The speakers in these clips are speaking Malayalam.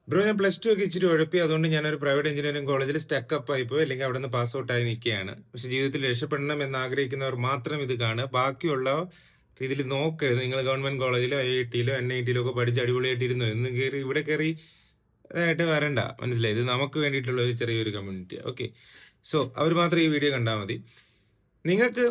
ബ്രോ ഞാൻ +2 ഒക്കെ ഇച്ചിരി ഉഴപ്പി. അതുകൊണ്ട് ഞാനൊരു പ്രൈവറ്റ് എഞ്ചിനീയറിംഗ് കോളേജിൽ സ്റ്റക്കപ്പ് ആയിപ്പോയി, അല്ലെങ്കിൽ അവിടെ നിന്ന് പാസ് ഔട്ട് ആയി നിൽക്കുകയാണ്. പക്ഷെ ജീവിതത്തിൽ രക്ഷപ്പെടണം എന്ന് ആഗ്രഹിക്കുന്നവർ മാത്രം ഇത് കാണുക. ബാക്കിയുള്ള ഇതിൽ നോക്കരുത്. നിങ്ങൾ ഗവൺമെന്റ് കോളേജിലോ IIT-യിലോ NIT-യിലോ ഒക്കെ പഠിച്ച് അടിപൊളിയായിട്ട് ഇരുന്നു ഇന്ന് കയറി ഇവിടെ കയറി ഇതായിട്ട് വരണ്ട. മനസ്സിലായി? ഇത് നമുക്ക് വേണ്ടിയിട്ടുള്ള ഒരു ചെറിയൊരു കമ്മ്യൂണിറ്റി. ഓക്കെ, സോ അവർ മാത്രം ഈ വീഡിയോ കണ്ടാൽ മതി. നിങ്ങൾക്ക്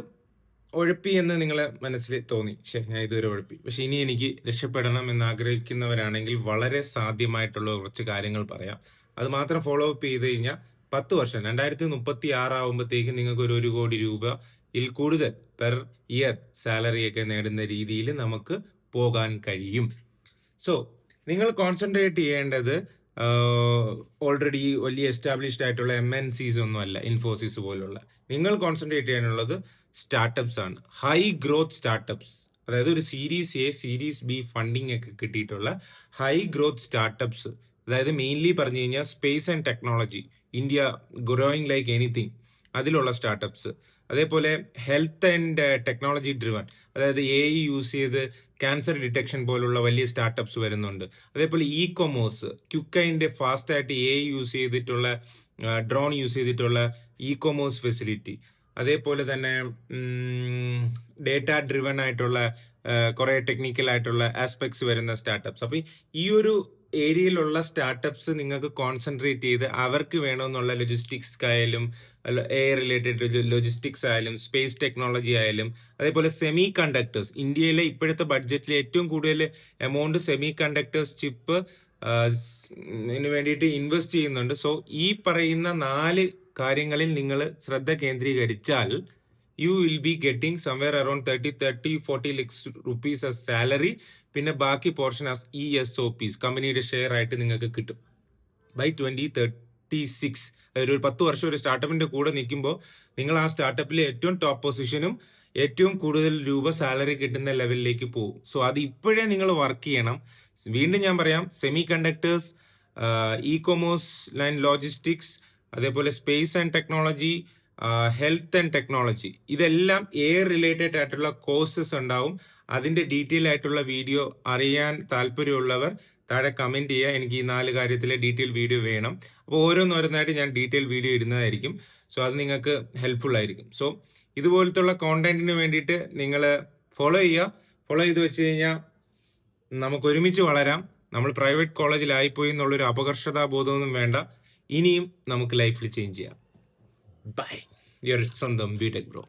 ഉഴപ്പി എന്ന് നിങ്ങളെ മനസ്സിൽ തോന്നി, ശരി ഞാൻ ഇതുവരെ ഉഴപ്പി, പക്ഷെ ഇനി എനിക്ക് രക്ഷപ്പെടണം എന്ന് ആഗ്രഹിക്കുന്നവരാണെങ്കിൽ വളരെ സാധ്യമായിട്ടുള്ള കുറച്ച് കാര്യങ്ങൾ പറയാം. അത് മാത്രം ഫോളോ അപ്പ് ചെയ്ത് കഴിഞ്ഞാൽ 10 വർഷം 2036 ആകുമ്പോഴത്തേക്കും നിങ്ങൾക്ക് ഒരു 1 കോടി രൂപയിൽ കൂടുതൽ പെർ ഇയർ സാലറി ഒക്കെ നേടുന്ന രീതിയിൽ നമുക്ക് പോകാൻ കഴിയും. സോ നിങ്ങൾ കോൺസെൻട്രേറ്റ് ചെയ്യേണ്ടത് ഓൾറെഡി വലിയ എസ്റ്റാബ്ലിഷ്ഡ് ആയിട്ടുള്ള MNCs ഒന്നുമല്ല, ഇൻഫോസിസ് പോലുള്ള. നിങ്ങൾ കോൺസെൻട്രേറ്റ് ചെയ്യാനുള്ളത് സ്റ്റാർട്ടപ്സ് ആണ്, ഹൈ ഗ്രോത്ത് സ്റ്റാർട്ടപ്സ്. അതായത് ഒരു series A series B funding ഒക്കെ കിട്ടിയിട്ടുള്ള ഹൈ ഗ്രോത്ത് സ്റ്റാർട്ടപ്സ്. അതായത് മെയിൻലി പറഞ്ഞു കഴിഞ്ഞാൽ space and technology, India growing like anything, അതിലുള്ള സ്റ്റാർട്ടപ്സ്. അതേപോലെ ഹെൽത്ത് ആൻഡ് ടെക്നോളജി ഡ്രിവൺ, അതായത് AI യൂസ് ചെയ്ത് ക്യാൻസർ ഡിറ്റക്ഷൻ പോലുള്ള വലിയ സ്റ്റാർട്ടപ്സ് വരുന്നുണ്ട്. അതേപോലെ കൊമേഴ്സ്, ക്വിക്ക് ആൻഡ് ഫാസ്റ്റ് ആയിട്ട് AI യൂസ് ചെയ്തിട്ടുള്ള ഡ്രോൺ യൂസ് ചെയ്തിട്ടുള്ള കൊമേഴ്സ് ഫെസിലിറ്റി. അതേപോലെ തന്നെ ഡേറ്റ ഡ്രിവൺ ആയിട്ടുള്ള കുറെ ടെക്നിക്കൽ ആയിട്ടുള്ള ആസ്പെക്ട്സ് വരുന്ന സ്റ്റാർട്ടപ്സ്. അപ്പൊ ഈ ഒരു ഏരിയയിലുള്ള സ്റ്റാർട്ടപ്സ് നിങ്ങൾക്ക് കോൺസെൻട്രേറ്റ് ചെയ്ത് അവർക്ക് വേണമെന്നുള്ള ലോജിസ്റ്റിക്സ് ആയാലും, എയർ റിലേറ്റഡ് ലോജിസ്റ്റിക്സ് ആയാലും, സ്പേസ് ടെക്നോളജി ആയാലും, അതേപോലെ സെമി കണ്ടക്ടേഴ്സ്. ഇന്ത്യയിലെ ഇപ്പോഴത്തെ ബഡ്ജറ്റിൽ ഏറ്റവും കൂടുതൽ എമൗണ്ട് സെമി കണ്ടക്ടേഴ്സ് ചിപ്പ് വേണ്ടിയിട്ട് ഇൻവെസ്റ്റ് ചെയ്യുന്നുണ്ട്. സോ ഈ പറയുന്ന 4 കാര്യങ്ങളിൽ നിങ്ങൾ ശ്രദ്ധ കേന്ദ്രീകരിച്ചാൽ you will be getting somewhere around 30-40 lakhs rupees as salary. പിന്നെ ബാക്കി പോർഷൻ ആസ് ESOPs, കമ്പനിയുടെ ഷെയർ ആയിട്ട് നിങ്ങൾക്ക് കിട്ടും ബൈ 2036. അതായത് ഒരു 10 വർഷം ഒരു സ്റ്റാർട്ടപ്പിന്റെ കൂടെ നിൽക്കുമ്പോൾ നിങ്ങൾ ആ സ്റ്റാർട്ടപ്പിലെ ഏറ്റവും ടോപ്പ് പൊസിഷനും ഏറ്റവും കൂടുതൽ രൂപ സാലറി കിട്ടുന്ന ലെവലിലേക്ക് പോകും. സോ അത് ഇപ്പോഴേ നിങ്ങൾ വർക്ക് ചെയ്യണം. വീണ്ടും ഞാൻ പറയാം, semiconductors, commerce and logistics, അതേപോലെ space and technology, health and technology, ഇതെല്ലാം എയർ റിലേറ്റഡ് ആയിട്ടുള്ള കോഴ്സസ് ഉണ്ടാവും. അതിന്റെ ഡീറ്റെയിൽ ആയിട്ടുള്ള വീഡിയോ അറിയാൻ താല്പര്യമുള്ളവർ താഴെ കമന്റ് ചെയ്യുക, എനിക്ക് ഈ 4 കാര്യത്തിലെ ഡീറ്റെയിൽ വീഡിയോ വേണം. അപ്പോൾ ഓരോന്നോരോന്നായിട്ട് ഞാൻ ഡീറ്റെയിൽ വീഡിയോ ഇടുന്നതായിരിക്കും. സോ അത് നിങ്ങൾക്ക് ഹെൽപ്ഫുൾ ആയിരിക്കും. സോ ഇതുപോലത്തുള്ള കോണ്ടന്റിന് വേണ്ടിയിട്ട് നിങ്ങൾ ഫോളോ ചെയ്യുക. ഫോളോ ചെയ്ത് വെച്ച് കഴിഞ്ഞാൽ നമുക്ക് ഒരുമിച്ച് വളരാം. നമ്മൾ പ്രൈവറ്റ് കോളേജിലായിപ്പോയി എന്നുള്ളൊരു അപകർഷതാബോധമൊന്നും വേണ്ട. ഇനിയും നമുക്ക് ലൈഫിൽ ചേഞ്ച് ചെയ്യാം. ബൈ, യുവർ സ്വന്തം ബിടെക് ബ്രോ.